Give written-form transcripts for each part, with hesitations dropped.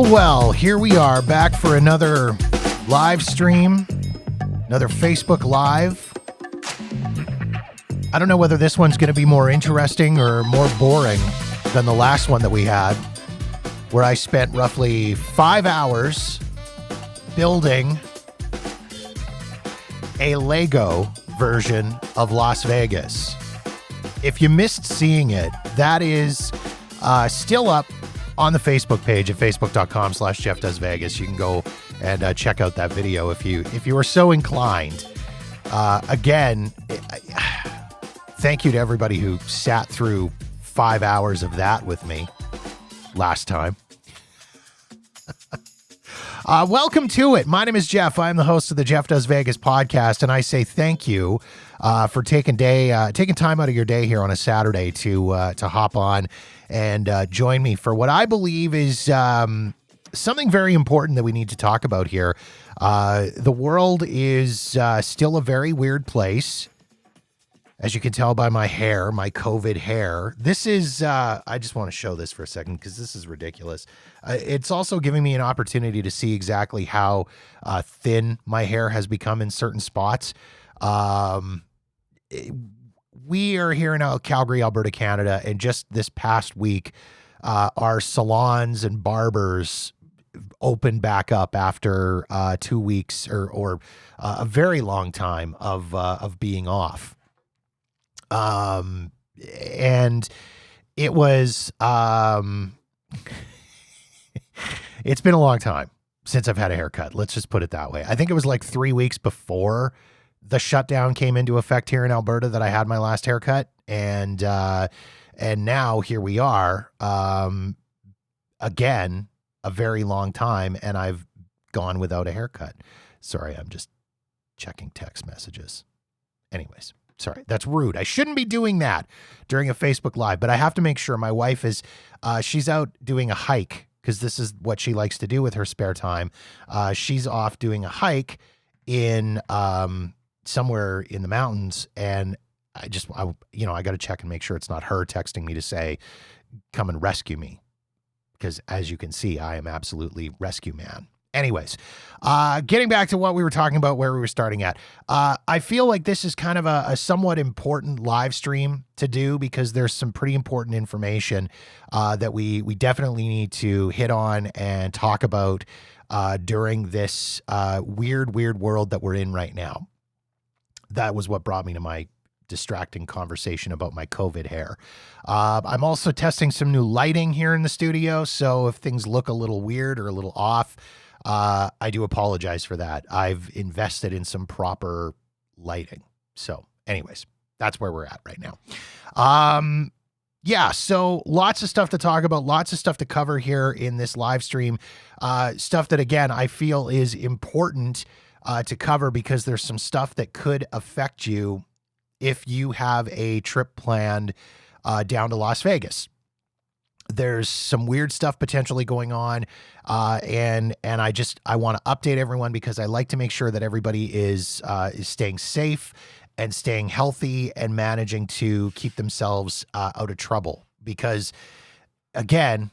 Well, here we are back for another live stream, another Facebook Live. I don't know whether this one's going to be more interesting or more boring than the last one that we had, where I spent roughly 5 hours building a Lego version of Las Vegas. If you missed seeing it, that is still up on the Facebook page at facebook.com/JeffDoesVegas. You can go and check out that video if you are so inclined. Again, thank you to everybody who sat through 5 hours of that with me last time. Welcome to it. My name is Jeff. I'm the host of the Jeff Does Vegas podcast, and I say thank you for taking time out of your day here on a Saturday to hop on and join me for what I believe is something very important that we need to talk about here. The world is still a very weird place. As you can tell by my hair, my COVID hair, this is, I just want to show this for a second because this is ridiculous. It's also giving me an opportunity to see exactly how thin my hair has become in certain spots. We are here in Calgary, Alberta, Canada, and just this past week, our salons and barbers opened back up after 2 weeks or a very long time of being off. And it was, it's been a long time since I've had a haircut. Let's just put it that way. I think it was like 3 weeks before the shutdown came into effect here in Alberta that I had my last haircut. And now here we are, again, a very long time. And I've gone without a haircut. Sorry. I'm just checking text messages. Anyways. Sorry, that's rude. I shouldn't be doing that during a Facebook Live, but I have to make sure my wife is, she's out doing a hike because this is what she likes to do with her spare time. She's off doing a hike in somewhere in the mountains, and I got to check and make sure it's not her texting me to say, come and rescue me. Because as you can see, I am absolutely rescue man. Anyways, getting back to what we were talking about, where we were starting at, I feel like this is kind of a somewhat important live stream to do because there's some pretty important information that we definitely need to hit on and talk about during this weird world that we're in right now. That was what brought me to my distracting conversation about my COVID hair. I'm also testing some new lighting here in the studio, so if things look a little weird or a little off, I do apologize for that. I've invested in some proper lighting. So anyways, that's where we're at right now. Yeah, so lots of stuff to talk about, lots of stuff to cover here in this live stream. Stuff that, again, I feel is important to cover because there's some stuff that could affect you if you have a trip planned down to Las Vegas. There's some weird stuff potentially going on. And I want to update everyone because I like to make sure that everybody is staying safe and staying healthy and managing to keep themselves out of trouble because, again,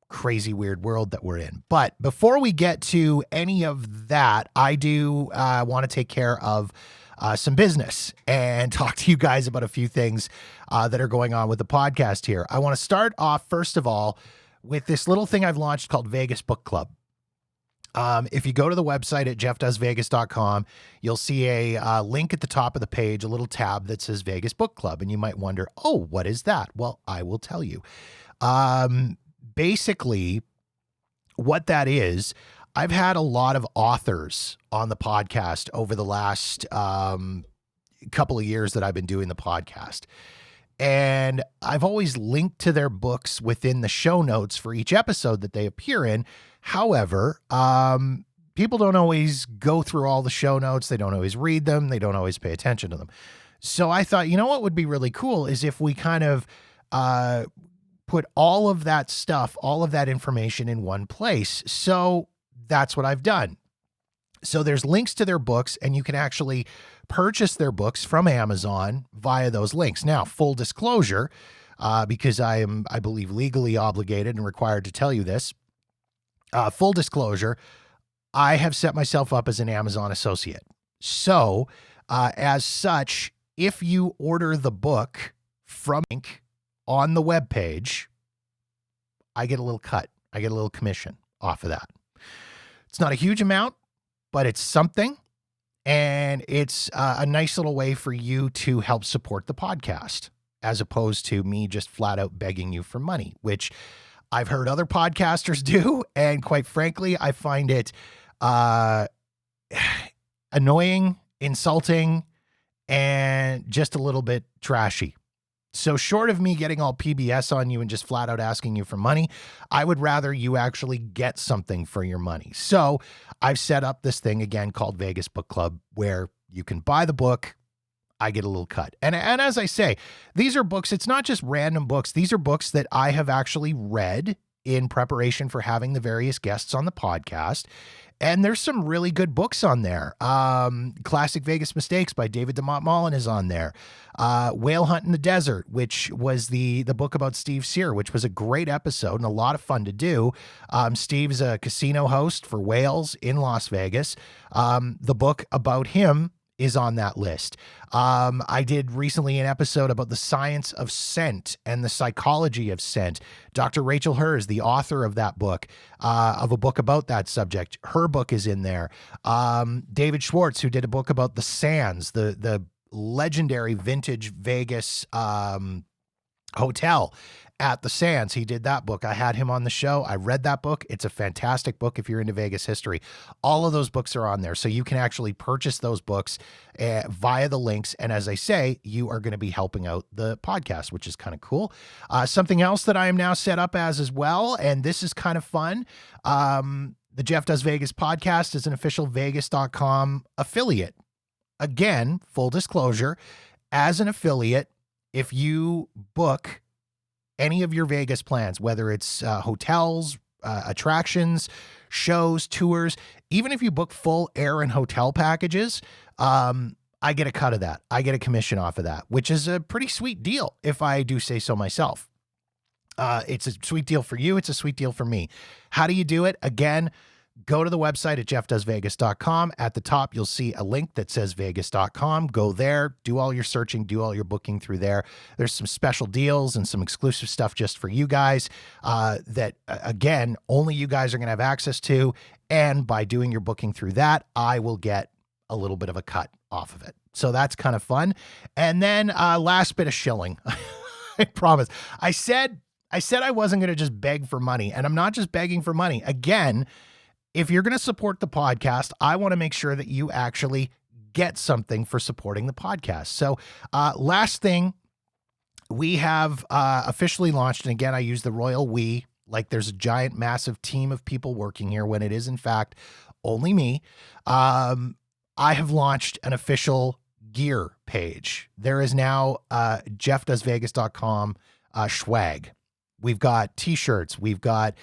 crazy weird world that we're in. But before we get to any of that, I do want to take care of some business and talk to you guys about a few things that are going on with the podcast here. I want to start off, first of all, with this little thing I've launched called Vegas Book Club. If you go to the website at jeffdoesvegas.com, you'll see a link at the top of the page, a little tab that says Vegas Book Club. And you might wonder, oh, what is that? Well, I will tell you. Basically, what that is, I've had a lot of authors on the podcast over the last couple of years that I've been doing the podcast. And I've always linked to their books within the show notes for each episode that they appear in. However, people don't always go through all the show notes. They don't always read them. They don't always pay attention to them. So I thought, you know what would be really cool is if we kind of put all of that stuff, all of that information in one place. So that's what I've done. So there's links to their books, and you can actually purchase their books from Amazon via those links. Now, full disclosure, because I believe, legally obligated and required to tell you this, full disclosure, I have set myself up as an Amazon associate. So, as such, if you order the book from link on the webpage, I get a little cut. I get a little commission off of that. It's not a huge amount, but it's something. And it's a nice little way for you to help support the podcast, as opposed to me just flat out begging you for money, which I've heard other podcasters do. And quite frankly, I find it annoying, insulting, and just a little bit trashy. So short of me getting all PBS on you and just flat out asking you for money, I would rather you actually get something for your money. So I've set up this thing again called Vegas Book Club, where you can buy the book. I get a little cut. And as I say, these are books. It's not just random books. These are books that I have actually read in preparation for having the various guests on the podcast. And there's some really good books on there. Classic Vegas Mistakes by David DeMontmollen is on there. Whale Hunt in the Desert, which was the book about Steve Sear, which was a great episode and a lot of fun to do. Steve's a casino host for whales in Las Vegas. The book about him is on that list. I did recently an episode about the science of scent and the psychology of scent. Dr. Rachel Hers, the author of that book, of a book about that subject, her book is in there. David Schwartz, who did a book about the Sands, the legendary vintage Vegas hotel at the Sands. He did that book. I had him on the show. I read that book. It's a fantastic book if you're into Vegas history. All of those books are on there. So you can actually purchase those books via the links. And as I say, you are going to be helping out the podcast, which is kind of cool. Something else that I am now set up as well, and this is kind of fun. The Jeff Does Vegas podcast is an official Vegas.com affiliate. Again, full disclosure, as an affiliate, if you book any of your Vegas plans, whether it's hotels, attractions, shows, tours, even if you book full air and hotel packages, I get a cut of that. I get a commission off of that, which is a pretty sweet deal, if I do say so myself. It's a sweet deal for you. It's a sweet deal for me. How do you do it? Again, go to the website at jeffdoesvegas.com. At the top, you'll see a link that says vegas.com. Go there, do all your searching, do all your booking through there. There's some special deals and some exclusive stuff just for you guys that, again, only you guys are going to have access to. And by doing your booking through that, I will get a little bit of a cut off of it. So that's kind of fun. And then last bit of shilling. I promise. I said I wasn't going to just beg for money, and I'm not just begging for money. Again, if you're going to support the podcast, I want to make sure that you actually get something for supporting the podcast. So last thing, we have officially launched, and again, I use the royal we, like there's a giant, massive team of people working here when it is, in fact, only me. I have launched an official gear page. There is now jeffdoesvegas.com swag. We've got t-shirts, we've got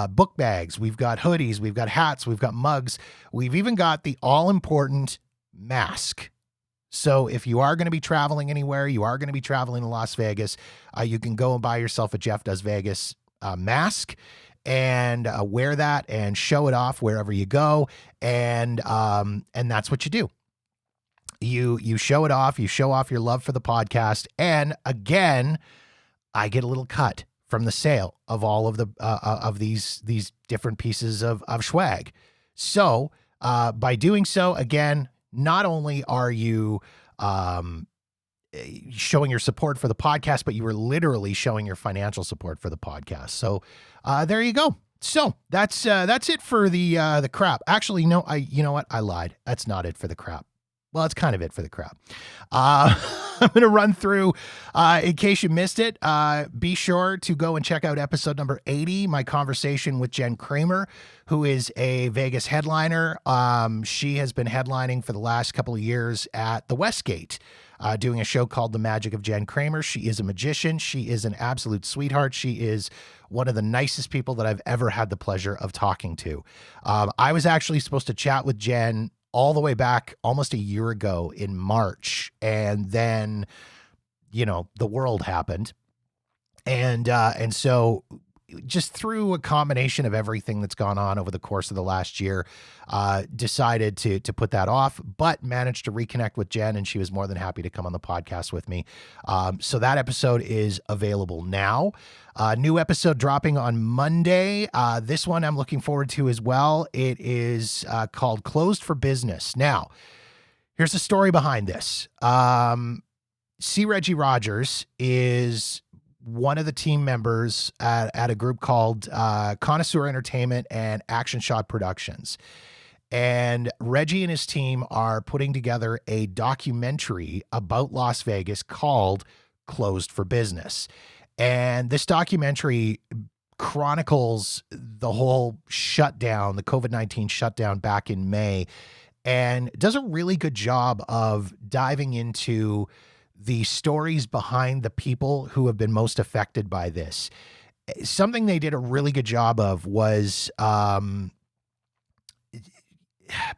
book bags, we've got hoodies, we've got hats, we've got mugs. We've even got the all-important mask. So if you are going to be traveling anywhere, you are going to be traveling to Las Vegas, you can go and buy yourself a Jeff Does Vegas mask and wear that and show it off wherever you go. And that's what you do. You show it off, you show off your love for the podcast. And again, I get a little cut from the sale of all of the of these different pieces of swag. So by doing so, again, not only are you showing your support for the podcast, but you are literally showing your financial support for the podcast. So there you go. So that's it for the crap. Actually, no, you know what? I lied. That's not it for the crap. Well, it's kind of it for the crap. I'm going to run through, in case you missed it, be sure to go and check out episode number 80, my conversation with Jen Kramer, who is a Vegas headliner. She has been headlining for the last couple of years at the Westgate, doing a show called The Magic of Jen Kramer. She is a magician. She is an absolute sweetheart. She is one of the nicest people that I've ever had the pleasure of talking to. I was actually supposed to chat with Jen all the way back almost a year ago in March. And then, the world happened. And so just through a combination of everything that's gone on over the course of the last year, decided to put that off, but managed to reconnect with Jen, and she was more than happy to come on the podcast with me. So that episode is available now. New episode dropping on Monday. This one I'm looking forward to as well. It is called Closed for Business. Now, here's the story behind this. C. Reggie Rogers is one of the team members at a group called Connoisseur Entertainment and Action Shot Productions. And Reggie and his team are putting together a documentary about Las Vegas called Closed for Business. And this documentary chronicles the whole shutdown, the COVID-19 shutdown back in May, and does a really good job of diving into the stories behind the people who have been most affected by this. something they did a really good job of was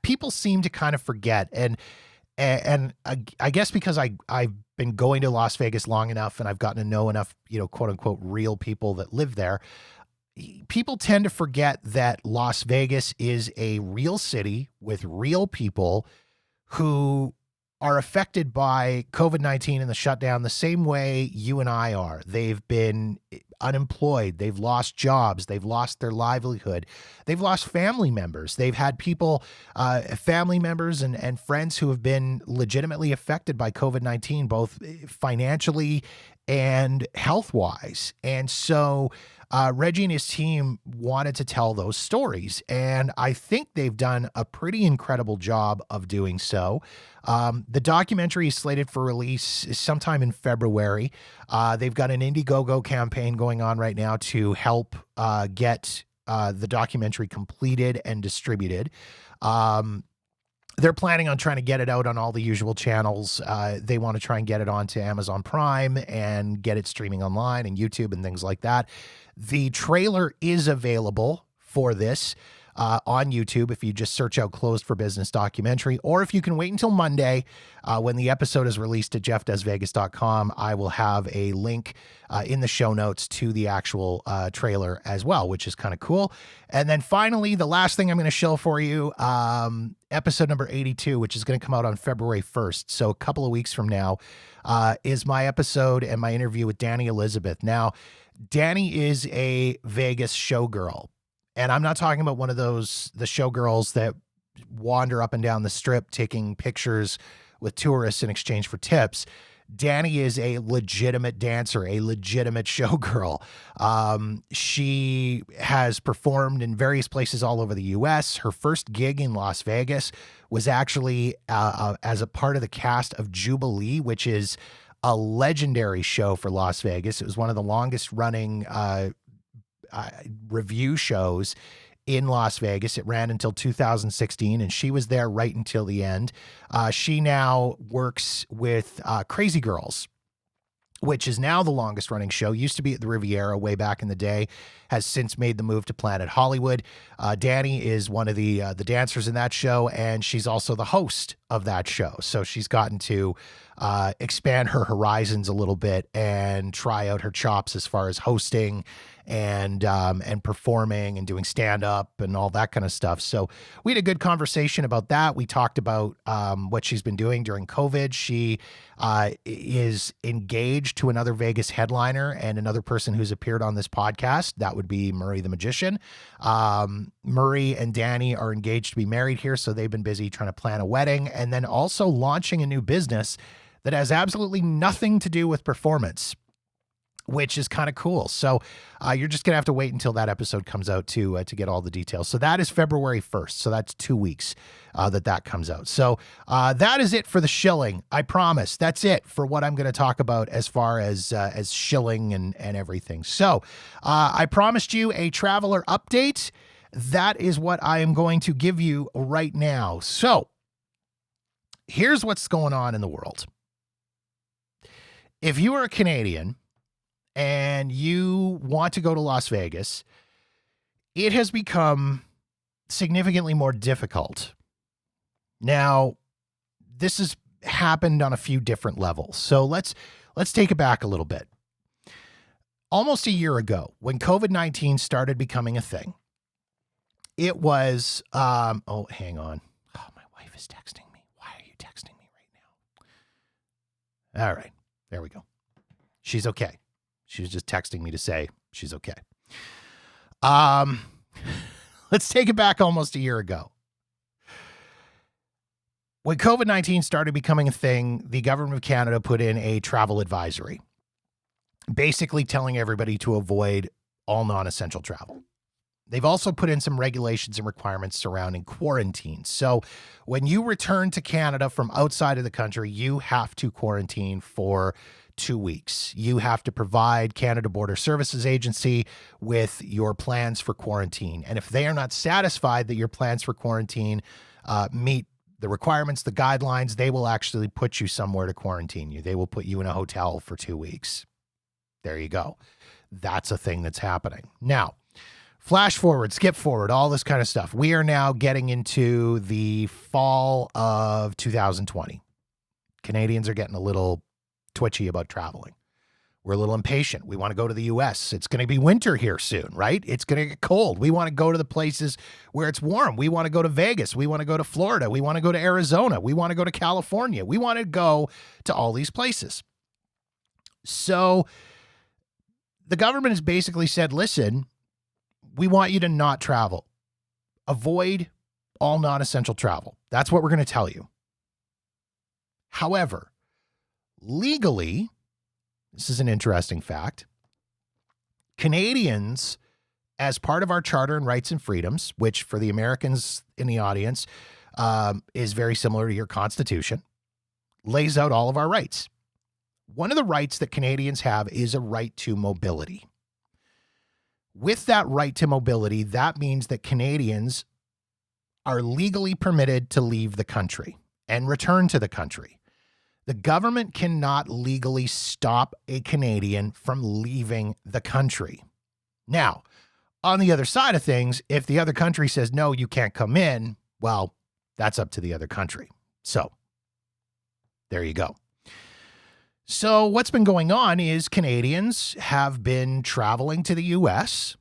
people seem to kind of forget, and I guess because I've been going to Las Vegas long enough and I've gotten to know enough, quote unquote, real people that live there. People tend to forget that Las Vegas is a real city with real people who are affected by COVID-19 and the shutdown the same way you and I are. They've been unemployed. They've lost jobs. They've lost their livelihood. They've lost family members. They've had people, family members and friends who have been legitimately affected by COVID-19, both financially and health-wise. And so Reggie and his team wanted to tell those stories, and I think they've done a pretty incredible job of doing so. The documentary is slated for release sometime in February. They've got an Indiegogo campaign going on right now to help get the documentary completed and distributed. They're planning on trying to get it out on all the usual channels. They want to try and get it onto Amazon Prime and get it streaming online and YouTube and things like that. The trailer is available for this on YouTube if you just search out Closed for Business documentary, or if you can wait until Monday when the episode is released at jeffdoesvegas.com, I will have a link in the show notes to the actual trailer as well, which is kind of cool. And then finally, the last thing I'm going to show for you, episode number 82, which is going to come out on February 1st. So a couple of weeks from now is my episode and my interview with Danny Elizabeth. Now, Danny is a Vegas showgirl. And I'm not talking about one of the showgirls that wander up and down the strip taking pictures with tourists in exchange for tips. Danny is a legitimate dancer, a legitimate showgirl. She has performed in various places all over the U.S. Her first gig in Las Vegas was actually as a part of the cast of Jubilee, which is a legendary show for Las Vegas. It was one of the longest running review shows in Las Vegas. It ran until 2016, and she was there right until the end. She now works with Crazy Girls, which is now the longest running show. Used to be at the Riviera way back in the day, has since made the move to Planet Hollywood. Danny is one of the dancers in that show, and she's also the host of that show. So she's gotten to expand her horizons a little bit and try out her chops as far as hosting and performing and doing stand-up and all that kind of stuff. So we had a good conversation about that. We talked about what she's been doing during COVID. She is engaged to another Vegas headliner and another person who's appeared on this podcast. That would be Murray the Magician. Murray and Danny are engaged to be married here, so they've been busy trying to plan a wedding and then also launching a new business that has absolutely nothing to do with performance, which is kind of cool. So you're just going to have to wait until that episode comes out to get all the details. So that is February 1st. So that's 2 weeks that comes out. So that is it for the shilling. I promise. That's it for what I'm going to talk about as far as shilling and everything. So I promised you a traveler update. That is what I am going to give you right now. So here's what's going on in the world. If you are a Canadian and you want to go to Las Vegas, it has become significantly more difficult. Now, this has happened on a few different levels. So let's take it back a little bit. Almost a year ago, when COVID-19 started becoming a thing, it was, oh, hang on. Oh, my wife is texting me. Why are you texting me right now? All right, there we go. She's okay. She was just texting me to say she's okay. Let's take it back almost a year ago. When COVID-19 started becoming a thing, the government of Canada put in a travel advisory, basically telling everybody to avoid all non-essential travel. They've also put in some regulations and requirements surrounding quarantine. So when you return to Canada from outside of the country, you have to quarantine for 2 weeks. You have to provide Canada Border Services Agency with your plans for quarantine. And if they are not satisfied that your plans for quarantine meet the requirements, the guidelines, they will actually put you somewhere to quarantine you. They will put you in a hotel for 2 weeks. There you go. that's a thing that's happening. Now, flash forward, skip forward, all this kind of stuff. We are now getting into the fall of 2020. Canadians are getting a little twitchy about traveling. We're a little impatient. We want to go to the US. It's going to be winter here soon, right? It's going to get cold. We want to go to the places where it's warm. We want to go to Vegas. We want to go to Florida. We want to go to Arizona. We want to go to California. We want to go to all these places. So the government has basically said, listen, we want you to not travel. Avoid all non-essential travel. That's what we're going to tell you. However, legally, this is an interesting fact, Canadians, as part of our Charter and Rights and Freedoms, which for the Americans in the audience is very similar to your Constitution, lays out all of our rights. One of the rights that Canadians have is a right to mobility. With that right to mobility, that means that Canadians are legally permitted to leave the country and return to the country. The government cannot legally stop a Canadian from leaving the country. Now, on the other side of things, if the other country says, no, you can't come in, well, that's up to the other country. So there you go. So what's been going on is Canadians have been traveling to the US,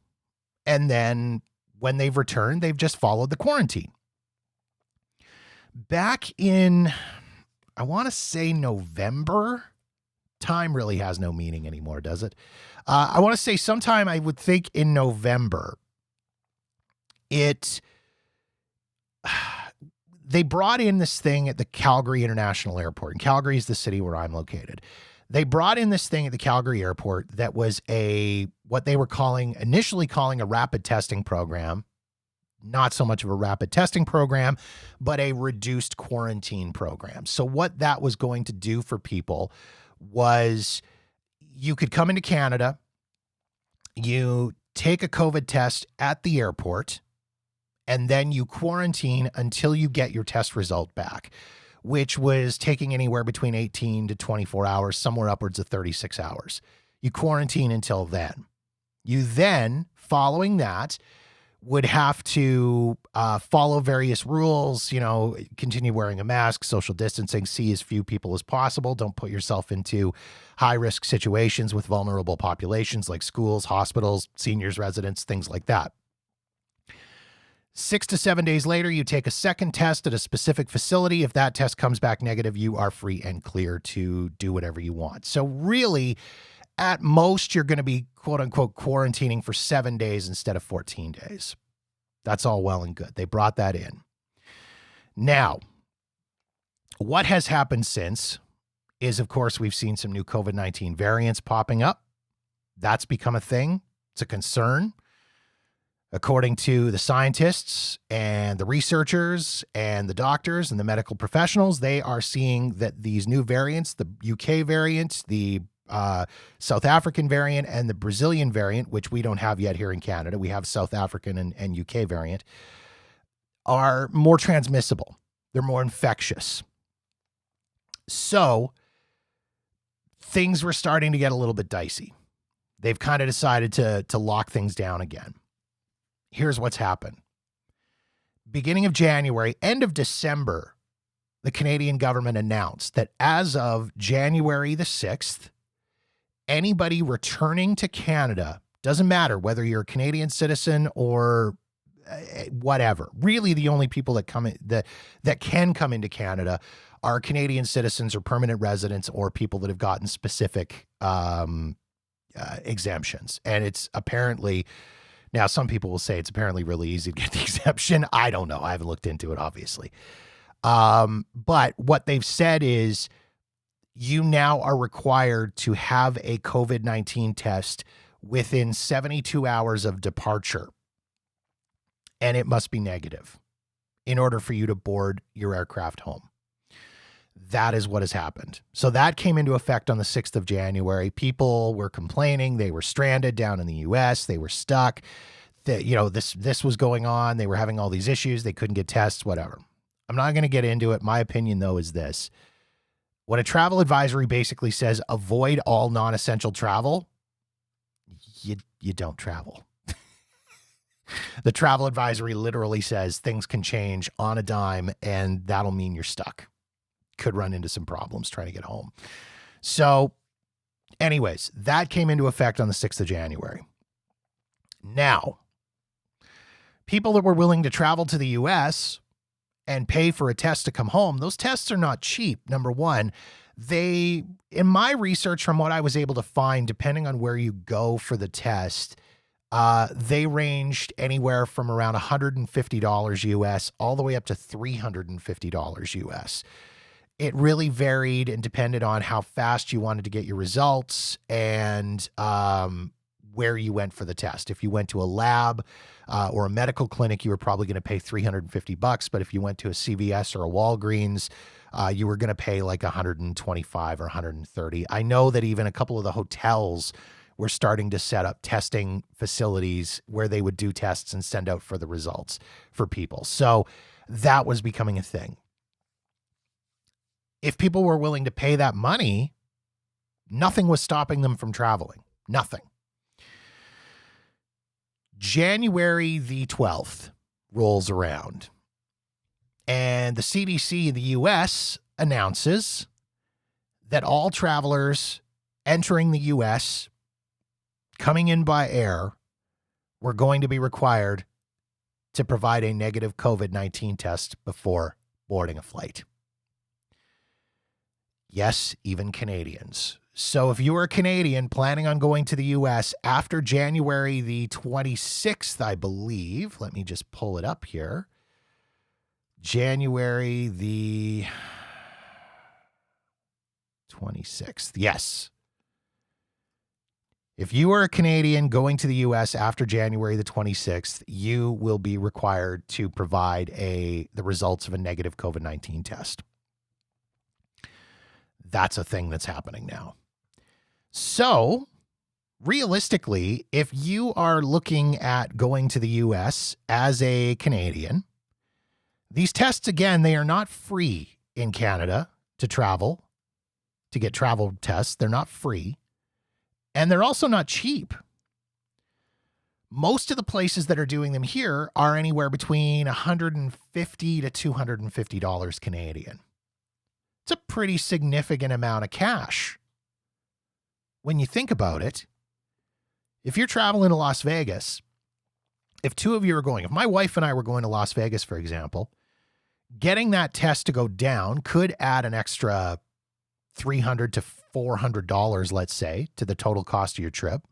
and then when they've returned, they've just followed the quarantine. Back in, I want to say November. Time really has no meaning anymore, does it? I want to say sometime, I would think in November, they brought in this thing at the Calgary International Airport. And Calgary is the city where I'm located. They brought in this thing at the Calgary Airport that was what they were initially calling a rapid testing program. Not so much of a rapid testing program, but a reduced quarantine program. So what that was going to do for people was you could come into Canada, you take a COVID test at the airport, and then you quarantine until you get your test result back, which was taking anywhere between 18 to 24 hours, somewhere upwards of 36 hours. You quarantine until then. You then, following that, would have to follow various rules, continue wearing a mask, social distancing, see as few people as possible. Don't put yourself into high-risk situations with vulnerable populations like schools, hospitals, seniors' residents, things like that. 6 to 7 days later, you take a second test at a specific facility. If that test comes back negative, you are free and clear to do whatever you want. So really, at most, you're going to be, quote unquote, quarantining for 7 days instead of 14 days. That's all well and good. They brought that in. Now, what has happened since is, of course, we've seen some new COVID-19 variants popping up. That's become a thing. It's a concern. According to the scientists and the researchers and the doctors and the medical professionals, they are seeing that these new variants, the UK variant, the South African variant, and the Brazilian variant, which we don't have yet here in Canada, we have South African and UK variant, are more transmissible. They're more infectious. So things were starting to get a little bit dicey. They've kind of decided to lock things down again. Here's what's happened. Beginning of January, end of December, the Canadian government announced that as of January the 6th, anybody returning to Canada, doesn't matter whether you're a Canadian citizen or whatever, really the only people that can come into Canada are Canadian citizens or permanent residents or people that have gotten specific exemptions. And it's apparently... Now, some people will say it's apparently really easy to get the exemption. I don't know. I haven't looked into it, obviously. But what they've said is you now are required to have a COVID-19 test within 72 hours of departure, and it must be negative in order for you to board your aircraft home. That is what has happened. So that came into effect on the 6th of January. People were complaining. They were stranded down in the US. They were stuck. This was going on. They were having all these issues. They couldn't get tests, whatever. I'm not going to get into it. My opinion, though, is this. When a travel advisory basically says avoid all non-essential travel, you don't travel. The travel advisory literally says things can change on a dime, and that'll mean you're stuck. Could run into some problems trying to get home. So anyways, that came into effect on the 6th of January. Now, people that were willing to travel to the US and pay for a test to come home, those tests are not cheap. Number one, in my research, from what I was able to find, depending on where you go for the test, they ranged anywhere from around $150 US all the way up to $350 US. It really varied and depended on how fast you wanted to get your results and where you went for the test. If you went to a lab or a medical clinic, you were probably going to pay $350. But if you went to a CVS or a Walgreens, you were going to pay like $125 or $130. I know that even a couple of the hotels were starting to set up testing facilities where they would do tests and send out for the results for people. So that was becoming a thing. If people were willing to pay that money, nothing was stopping them from traveling. Nothing. January the 12th rolls around, and the CDC in the US announces that all travelers entering the US coming in by air were going to be required to provide a negative COVID-19 test before boarding a flight. Yes, even Canadians. So if you were a Canadian planning on going to the US after January the 26th, I believe, let me just pull it up here. January the 26th. Yes. If you are a Canadian going to the US after January the 26th, you will be required to provide the results of a negative COVID-19 test. That's a thing that's happening now. So, realistically, if you are looking at going to the US as a Canadian, these tests, again, they are not free in Canada to travel, to get travel tests. They're not free. And they're also not cheap. Most of the places that are doing them here are anywhere between $150 to $250 Canadian. It's a pretty significant amount of cash. When you think about it, if you're traveling to Las Vegas, if two of you are going, if my wife and I were going to Las Vegas, for example, getting that test to go down could add an extra $300 to $400, let's say, to the total cost of your trip.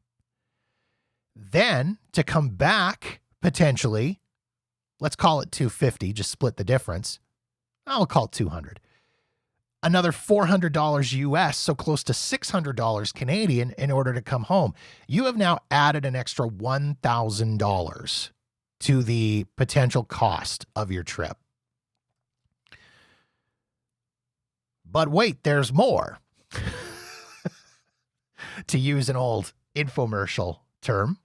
Then to come back, potentially, let's call it $250, just split the difference. I'll call it $200. Another $400 US, so close to $600 Canadian in order to come home. You have now added an extra $1,000 to the potential cost of your trip. But wait, there's more. To use an old infomercial term.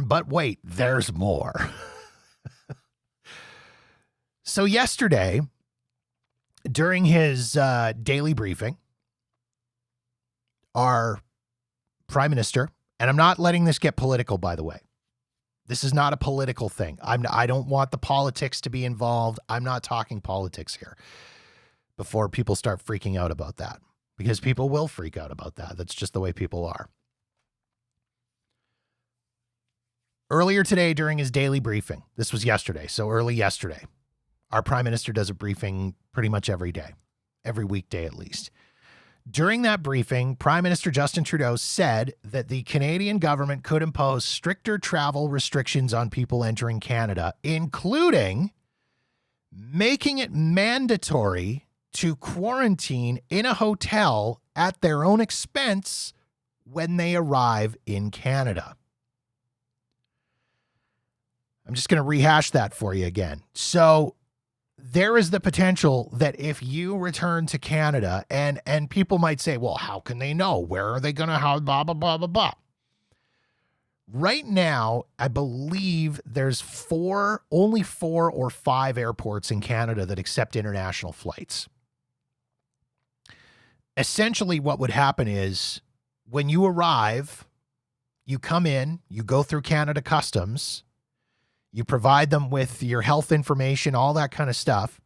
But wait, there's more. So yesterday, during his daily briefing, our prime minister, and I'm not letting this get political, by the way. This is not a political thing. I don't want the politics to be involved. I'm not talking politics here before people start freaking out about that, because people will freak out about that. That's just the way people are. Earlier today, during his daily briefing, this was yesterday, so early yesterday, our prime minister does a briefing pretty much every day, every weekday at least. During that briefing, Prime Minister Justin Trudeau said that the Canadian government could impose stricter travel restrictions on people entering Canada, including making it mandatory to quarantine in a hotel at their own expense when they arrive in Canada. I'm just going to rehash that for you again. So there is the potential that if you return to Canada, and people might say, well, how can they know? Where are they going to have blah, blah, blah, blah, blah. Right now, I believe there's only 4 or 5 airports in Canada that accept international flights. essentially what would happen is when you arrive, you come in, you go through Canada Customs, you provide them with your health information, all that kind of stuff.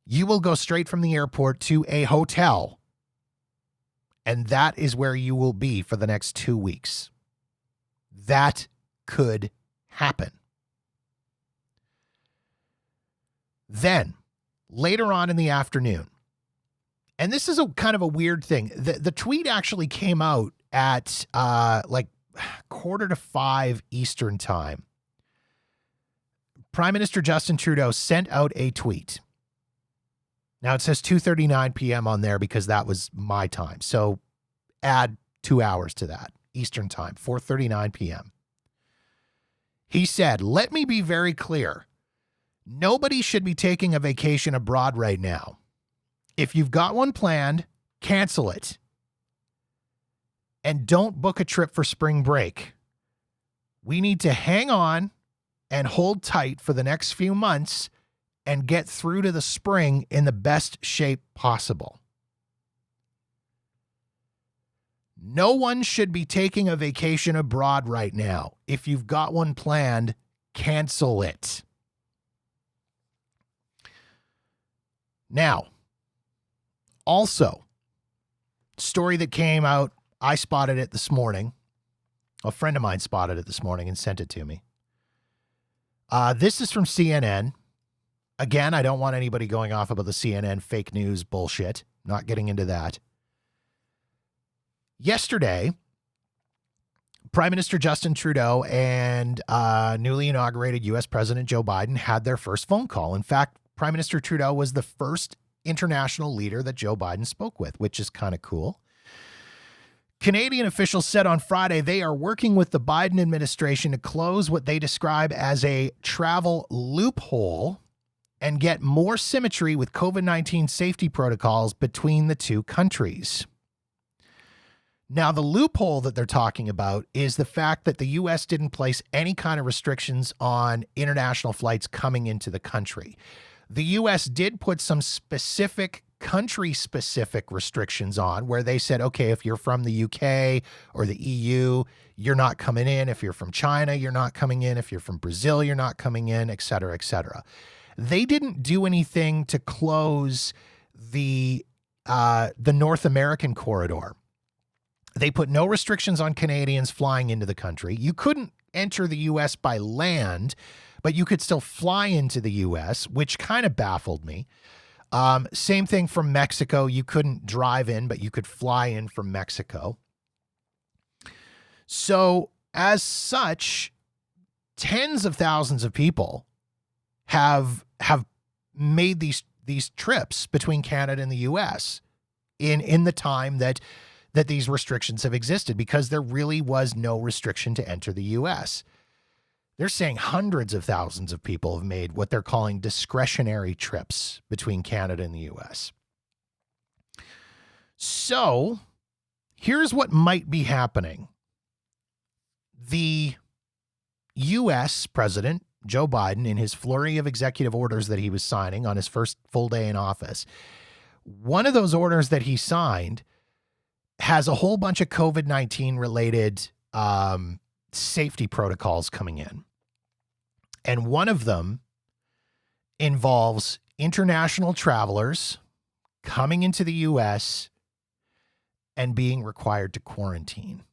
You will go straight from the airport to a hotel, and that is where you will be for the next 2 weeks. That could happen. Then, later on in the afternoon, and this is a kind of a weird thing. The tweet actually came out at like 4:45 Eastern time. Prime Minister Justin Trudeau sent out a tweet. Now it says 2:39 p.m. on there because that was my time. So add 2 hours to that, Eastern time, 4:39 p.m. He said, "Let me be very clear. Nobody should be taking a vacation abroad right now. If you've got one planned, cancel it. And don't book a trip for spring break. We need to hang on and hold tight for the next few months and get through to the spring in the best shape possible. No one should be taking a vacation abroad right now. If you've got one planned, cancel it." Now, also, story that came out, I spotted it this morning. A friend of mine spotted it this morning and sent it to me. This is from CNN. Again, I don't want anybody going off about the CNN fake news bullshit. Not getting into that. Yesterday, Prime Minister Justin Trudeau and newly inaugurated U.S. President Joe Biden had their first phone call. In fact, Prime Minister Trudeau was the first international leader that Joe Biden spoke with, which is kind of cool. Canadian officials said on Friday they are working with the Biden administration to close what they describe as a travel loophole and get more symmetry with COVID-19 safety protocols between the two countries. Now, the loophole that they're talking about is the fact that the U.S. didn't place any kind of restrictions on international flights coming into the country. The U.S. did put some specific country-specific restrictions on where they said, okay, if you're from the UK or the EU, you're not coming in. If you're from China, you're not coming in. If you're from Brazil, you're not coming in, et cetera, et cetera. They didn't do anything to close the North American corridor. They put no restrictions on Canadians flying into the country. You couldn't enter the U.S. by land, but you could still fly into the U.S., which kind of baffled me. Same thing from Mexico. You couldn't drive in, but you could fly in from Mexico. So as such, tens of thousands of people have made these trips between Canada and the U.S. in the time that these restrictions have existed, because there really was no restriction to enter the U.S. They're saying hundreds of thousands of people have made what they're calling discretionary trips between Canada and the U.S. So here's what might be happening. The U.S. President, Joe Biden, in his flurry of executive orders that he was signing on his first full day in office, one of those orders that he signed has a whole bunch of COVID-19 related safety protocols coming in. And one of them involves international travelers coming into the U.S. and being required to quarantine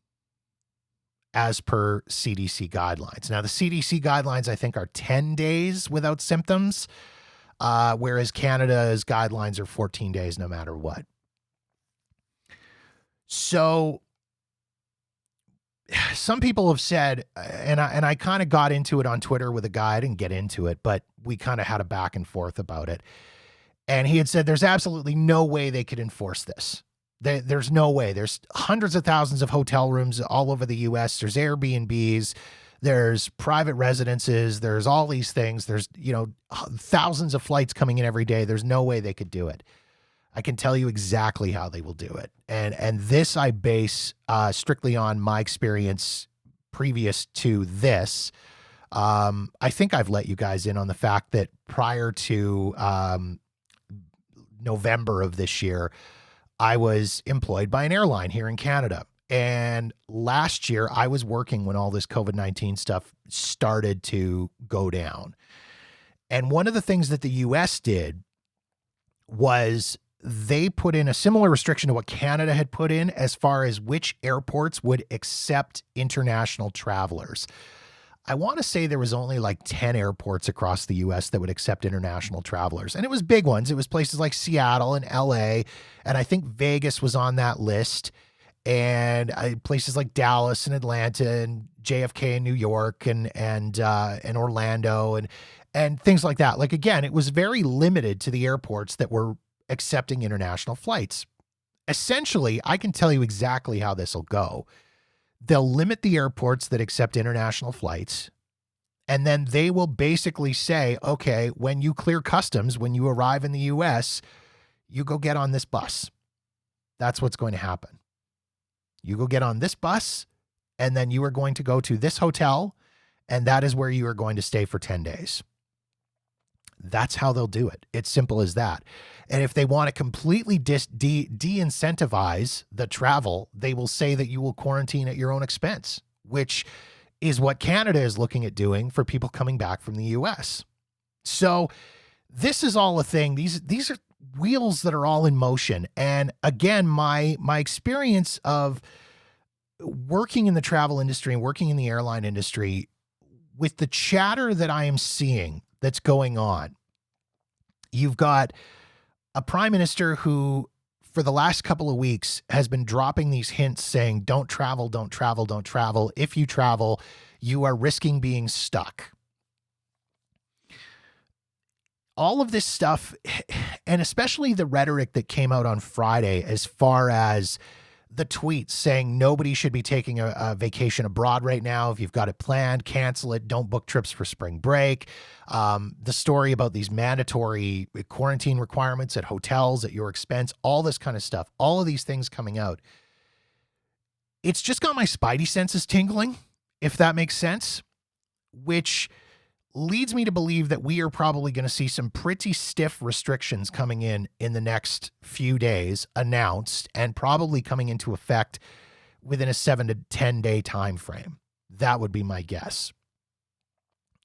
as per CDC guidelines. Now, the CDC guidelines, I think, are 10 days without symptoms, whereas Canada's guidelines are 14 days no matter what. So some people have said, and I kind of got into it on Twitter with a guy. I didn't get into it, but we kind of had a back and forth about it. And he had said there's absolutely no way they could enforce this. There's no way. There's hundreds of thousands of hotel rooms all over the U.S. There's Airbnbs. There's private residences. There's all these things. There's, thousands of flights coming in every day. There's no way they could do it. I can tell you exactly how they will do it. And this I base strictly on my experience previous to this. I think I've let you guys in on the fact that prior to November of this year, I was employed by an airline here in Canada. And last year, I was working when all this COVID-19 stuff started to go down. And one of the things that the US did was they put in a similar restriction to what Canada had put in as far as which airports would accept international travelers. I want to say there was only like 10 airports across the US that would accept international travelers. And it was big ones. It was places like Seattle and LA. And I think Vegas was on that list. And places like Dallas and Atlanta and JFK in New York and Orlando and things like that. Like, again, it was very limited to the airports that were accepting international flights. Essentially, I can tell you exactly how this will go. They'll limit the airports that accept international flights, and then they will basically say, okay, when you clear customs, when you arrive in the US, you go get on this bus. That's what's going to happen. You go get on this bus, and then you are going to go to this hotel, and that is where you are going to stay for 10 days. That's how they'll do it. It's simple as that. And if they want to completely de-incentivize the travel, they will say that you will quarantine at your own expense, which is what Canada is looking at doing for people coming back from the US. So this is all a thing. These are wheels that are all in motion. And again, my experience of working in the travel industry and working in the airline industry, with the chatter that I am seeing that's going on, you've got a prime minister who, for the last couple of weeks, has been dropping these hints saying, don't travel, don't travel, don't travel. If you travel, you are risking being stuck. All of this stuff, and especially the rhetoric that came out on Friday as far as the tweets saying nobody should be taking a vacation abroad right now. If you've got it planned, cancel it. Don't book trips for spring break. The story about these mandatory quarantine requirements at hotels at your expense, all this kind of stuff, all of these things coming out. It's just got my spidey senses tingling, if that makes sense, which leads me to believe that we are probably going to see some pretty stiff restrictions coming in the next few days announced, and probably coming into effect within a 7 to 10 day time frame. That would be my guess.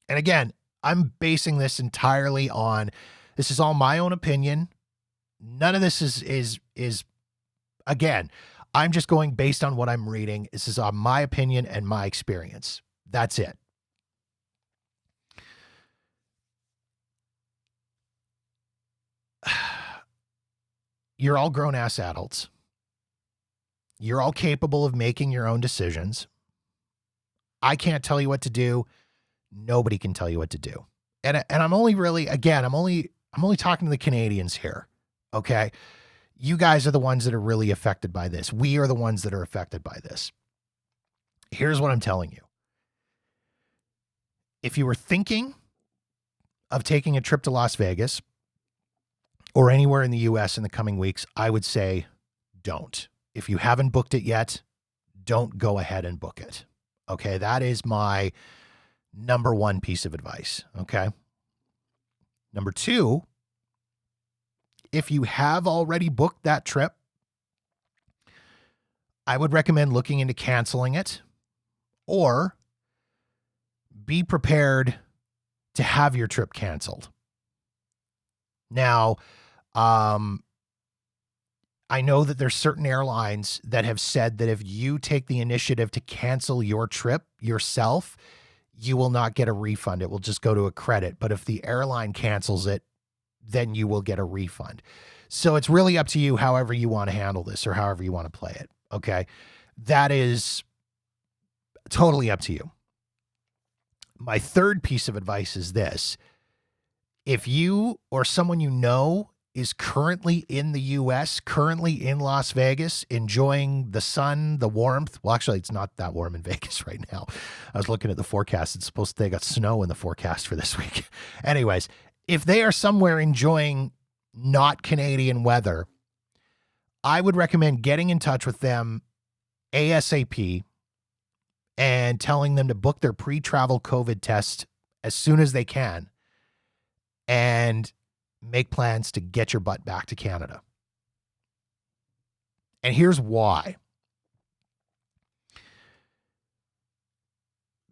And again, I'm basing this entirely on, this is all my own opinion. None of this is again, I'm just going based on what I'm reading. This is on my opinion and my experience. That's it. You're all grown-ass adults. You're all capable of making your own decisions. I can't tell you what to do. Nobody can tell you what to do. And I'm only really, again, I'm only talking to the Canadians here, okay? You guys are the ones that are really affected by this. We are the ones that are affected by this. Here's what I'm telling you. If you were thinking of taking a trip to Las Vegas or anywhere in the US in the coming weeks, I would say don't. If you haven't booked it yet, don't go ahead and book it. Okay, that is my number one piece of advice. Okay. Number two, if you have already booked that trip, I would recommend looking into canceling it, or be prepared to have your trip canceled. Now, I know that there's certain airlines that have said that if you take the initiative to cancel your trip yourself, you will not get a refund. It will just go to a credit. But if the airline cancels it, then you will get a refund. So it's really up to you, however you want to handle this or however you want to play it. Okay. That is totally up to you. My third piece of advice is this. If you or someone you know is currently in the US, currently in Las Vegas, enjoying the sun, the warmth. Well, actually, it's not that warm in Vegas right now. I was looking at the forecast. It's supposed to, they got snow in the forecast for this week. Anyways, if they are somewhere enjoying not Canadian weather, I would recommend getting in touch with them ASAP and telling them to book their pre-travel COVID test as soon as they can and make plans to get your butt back to Canada. And here's why.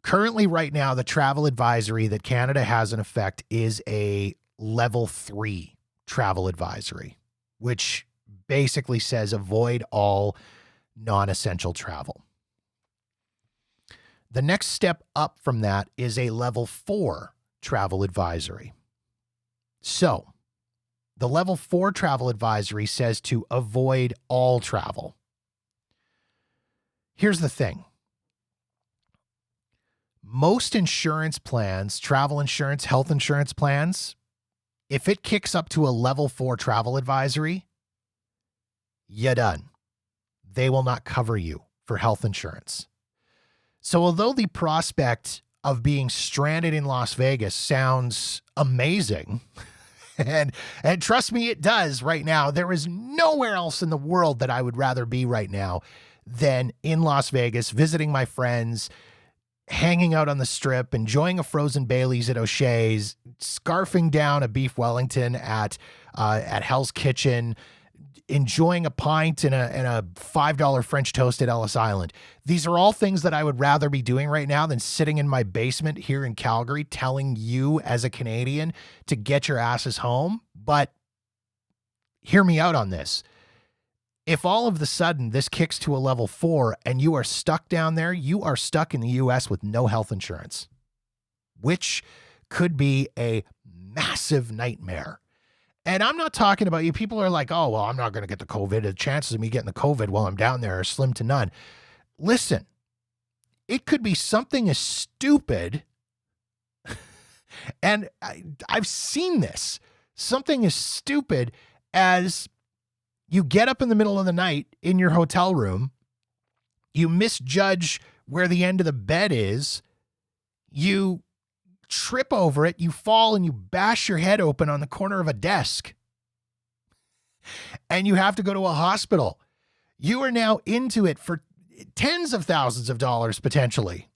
Currently, right now, the travel advisory that Canada has in effect is a level 3 travel advisory, which basically says avoid all non-essential travel. The next step up from that is a level 4 travel advisory. So, the level 4 travel advisory says to avoid all travel. Here's the thing. Most insurance plans, travel insurance, health insurance plans, if it kicks up to a level 4 travel advisory, you're done. They will not cover you for health insurance. So although the prospect of being stranded in Las Vegas sounds amazing, and trust me, it does right now, there is nowhere else in the world that I would rather be right now than in Las Vegas, visiting my friends, hanging out on the strip, enjoying a frozen Baileys at O'Shea's, scarfing down a beef Wellington at Hell's Kitchen, enjoying a pint and a $5 French toast at Ellis Island. These are all things that I would rather be doing right now than sitting in my basement here in Calgary telling you as a Canadian to get your asses home. But hear me out on this. If all of a sudden this kicks to a level 4 and you are stuck down there, you are stuck in the US with no health insurance, which could be a massive nightmare. And I'm not talking about you. People are like, oh, well, I'm not going to get the COVID. The chances of me getting the COVID while I'm down there are slim to none. Listen, it could be something as stupid, and I've seen this, something as stupid as you get up in the middle of the night in your hotel room, you misjudge where the end of the bed is, you trip over it, you fall and you bash your head open on the corner of a desk, and you have to go to a hospital. You are now into it for tens of thousands of dollars potentially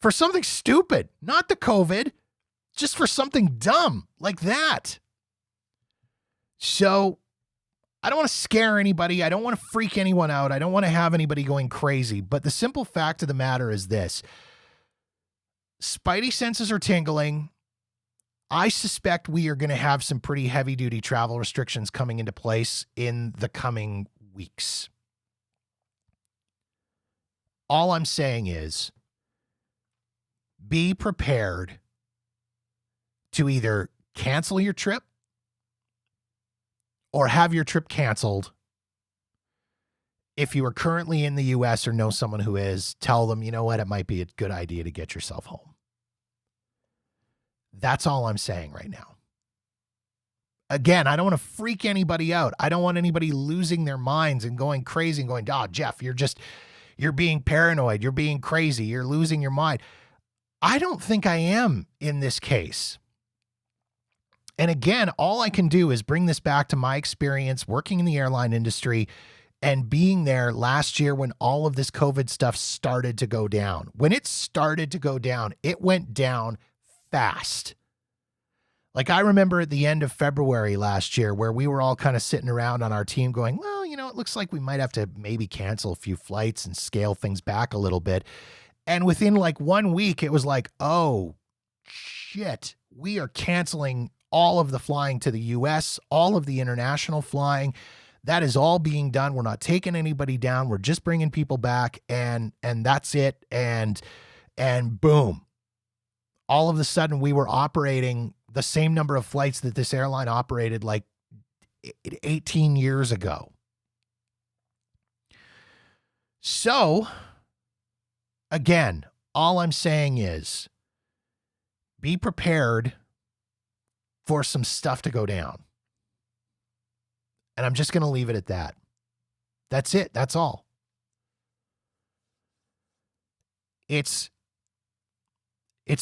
for something stupid, not the COVID, just for something dumb like that. So I don't want to scare anybody. I don't want to freak anyone out. I don't want to have anybody going crazy. But the simple fact of the matter is this. Spidey senses are tingling. I suspect we are going to have some pretty heavy-duty travel restrictions coming into place in the coming weeks. All I'm saying is be prepared to either cancel your trip or have your trip canceled. If you are currently in the US or know someone who is, tell them, you know what, it might be a good idea to get yourself home. That's all I'm saying right now. Again, I don't want to freak anybody out. I don't want anybody losing their minds and going crazy and going, oh, Jeff, you're being paranoid. You're being crazy. You're losing your mind. I don't think I am in this case. And again, all I can do is bring this back to my experience working in the airline industry and being there last year when all of this COVID stuff started to go down. When it started to go down, it went down fast. Like I remember at the end of February last year where we were all kind of sitting around on our team going, well, you know, it looks like we might have to maybe cancel a few flights and scale things back a little bit. And within like 1 week, it was like, oh, shit, we are canceling all of the flying to the US, all of the international flying. That is all being done. We're not taking anybody down. We're just bringing people back and that's it. And boom, all of a sudden we were operating the same number of flights that this airline operated like 18 years ago. So again, all I'm saying is be prepared for some stuff to go down. And I'm just going to leave it at that. That's it. That's all. It's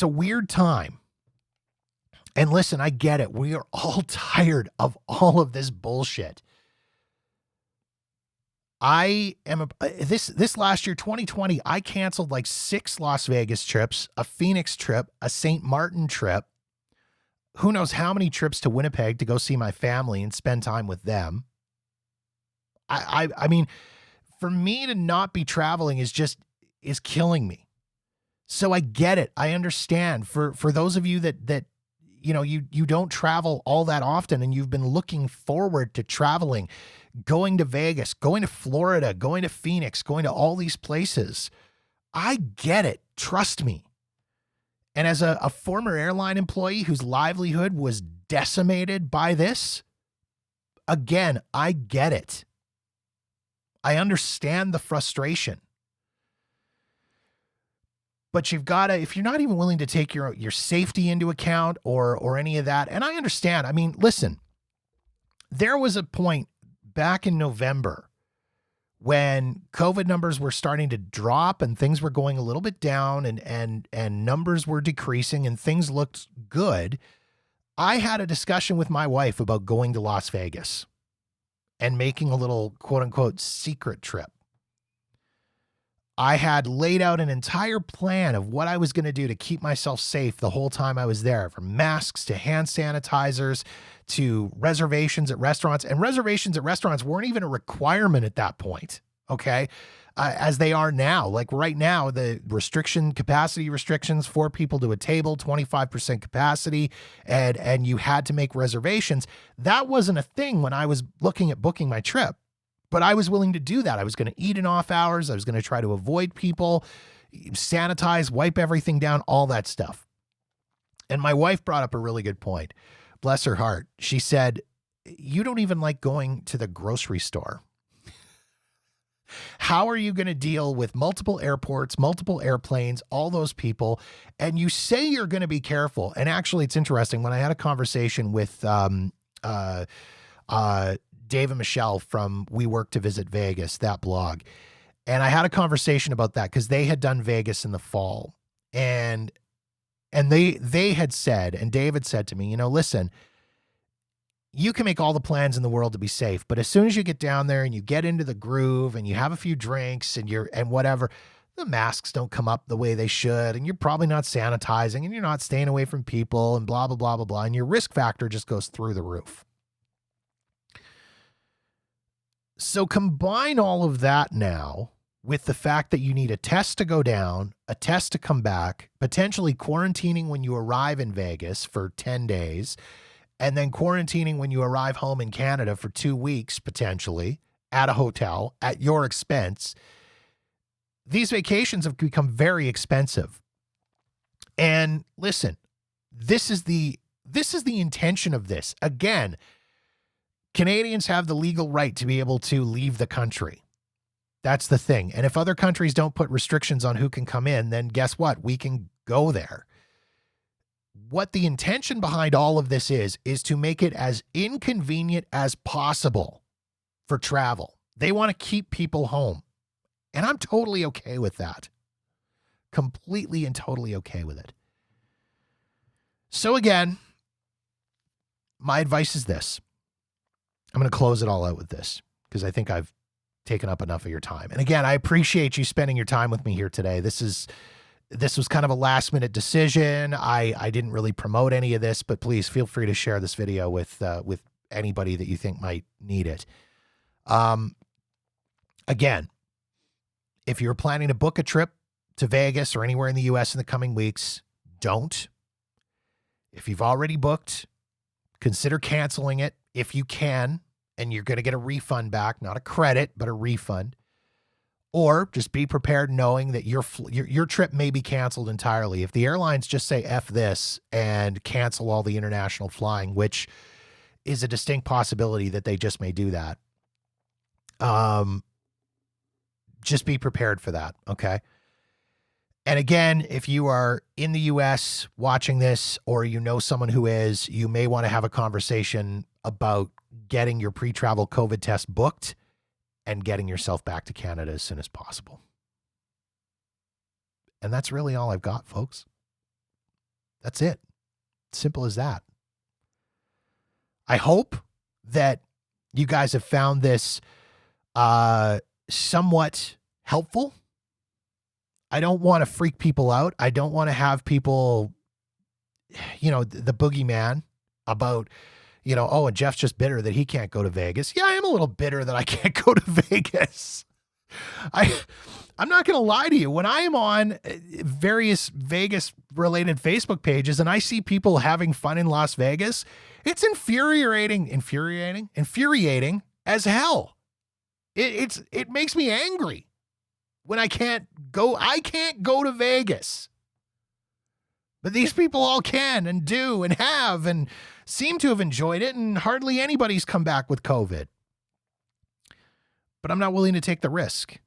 a weird time. And listen, I get it. We are all tired of all of this bullshit. This last year, 2020, I canceled like 6 Las Vegas trips, a Phoenix trip, a St. Martin trip, who knows how many trips to Winnipeg to go see my family and spend time with them. I mean, for me to not be traveling is killing me. So I get it. I understand. For those of you that you don't travel all that often and you've been looking forward to traveling, going to Vegas, going to Florida, going to Phoenix, going to all these places. I get it. Trust me. And as a former airline employee whose livelihood was decimated by this, again, I get it. I understand the frustration. But you've got to, if you're not even willing to take your safety into account or any of that, and I understand. I mean, listen, there was a point back in November when COVID numbers were starting to drop and things were going a little bit down and numbers were decreasing and things looked good. I had a discussion with my wife about going to Las Vegas and making a little quote unquote secret trip. I had laid out an entire plan of what I was going to do to keep myself safe the whole time I was there, from masks to hand sanitizers to reservations at restaurants. And reservations at restaurants weren't even a requirement at that point, okay? As they are now. Like right now, the capacity restrictions, 4 people to a table, 25% capacity, and you had to make reservations. That wasn't a thing when I was looking at booking my trip. But I was willing to do that. I was going to eat in off hours. I was going to try to avoid people, sanitize, wipe everything down, all that stuff. And my wife brought up a really good point. Bless her heart. She said, you don't even like going to the grocery store. How are you going to deal with multiple airports, multiple airplanes, all those people? And you say you're going to be careful. And actually, it's interesting. When I had a conversation with Dave and Michelle from We Work to Visit Vegas, that blog. And I had a conversation about that because they had done Vegas in the fall. And they had said, and David said to me, listen, you can make all the plans in the world to be safe, but as soon as you get down there and you get into the groove and you have a few drinks and whatever, the masks don't come up the way they should, and you're probably not sanitizing and you're not staying away from people and blah, blah, blah, blah, blah. And your risk factor just goes through the roof. So combine all of that now with the fact that you need a test to go down, a test to come back, potentially quarantining when you arrive in Vegas for 10 days, and then quarantining when you arrive home in Canada for 2 weeks, potentially, at a hotel, at your expense. These vacations have become very expensive. And listen, this is the intention of this. Again, Canadians have the legal right to be able to leave the country. That's the thing. And if other countries don't put restrictions on who can come in, then guess what? We can go there. What the intention behind all of this is to make it as inconvenient as possible for travel. They want to keep people home. And I'm totally okay with that. Completely and totally okay with it. So again, my advice is this. I'm going to close it all out with this because I think I've taken up enough of your time. And again, I appreciate you spending your time with me here today. This was kind of a last minute decision. I didn't really promote any of this, but please feel free to share this video with anybody that you think might need it. Again, if you're planning to book a trip to Vegas or anywhere in the US in the coming weeks, don't. If you've already booked, consider canceling it if you can, and you're going to get a refund back, not a credit, but a refund. Or just be prepared knowing that your trip may be canceled entirely. If the airlines just say F this and cancel all the international flying, which is a distinct possibility that they just may do that. Just be prepared for that, okay? And again, if you are in the US watching this, or you know someone who is, you may want to have a conversation about getting your pre-travel COVID test booked and getting yourself back to Canada as soon as possible. And that's really all I've got, folks. That's it. Simple as that. I hope that you guys have found this somewhat helpful. I don't want to freak people out. I don't want to have people, the boogeyman about, Oh, and Jeff's just bitter that he can't go to Vegas. Yeah, I am a little bitter that I can't go to Vegas. I'm not going to lie to you. When I am on various Vegas-related Facebook pages and I see people having fun in Las Vegas, it's infuriating as hell. It makes me angry when I can't go to Vegas. But these people all can and do and have and seem to have enjoyed it, and hardly anybody's come back with COVID. But I'm not willing to take the risk.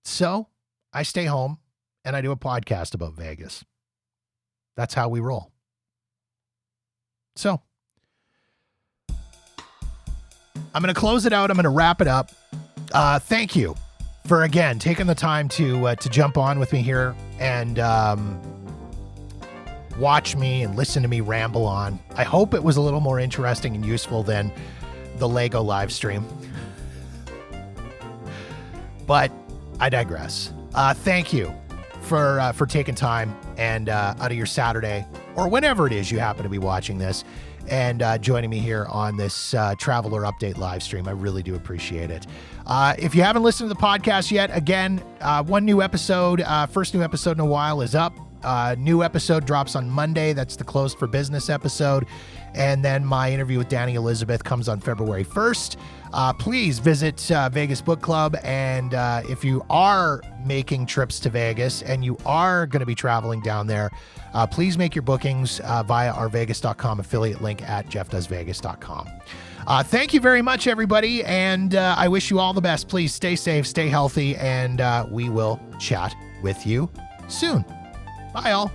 So I stay home and I do a podcast about Vegas. That's how we roll. So I'm going to close it out. I'm going to wrap it up. Thank you for, again, taking the time to jump on with me here and watch me and listen to me ramble on. I hope it was a little more interesting and useful than the Lego live stream. But I digress. Thank you for taking time and out of your Saturday or whenever it is you happen to be watching this and joining me here on this Traveler Update live stream. I really do appreciate it. If you haven't listened to the podcast yet, again, one new episode, first new episode in a while is up. New episode drops on Monday. That's the Closed for Business episode. And then my interview with Danny Elizabeth comes on February 1st. Please visit Vegas Book Club. And if you are making trips to Vegas and you are going to be traveling down there, please make your bookings via our Vegas.com affiliate link at jeffdoesvegas.com. Thank you very much, everybody. And I wish you all the best. Please stay safe, stay healthy, and we will chat with you soon. Bye, all.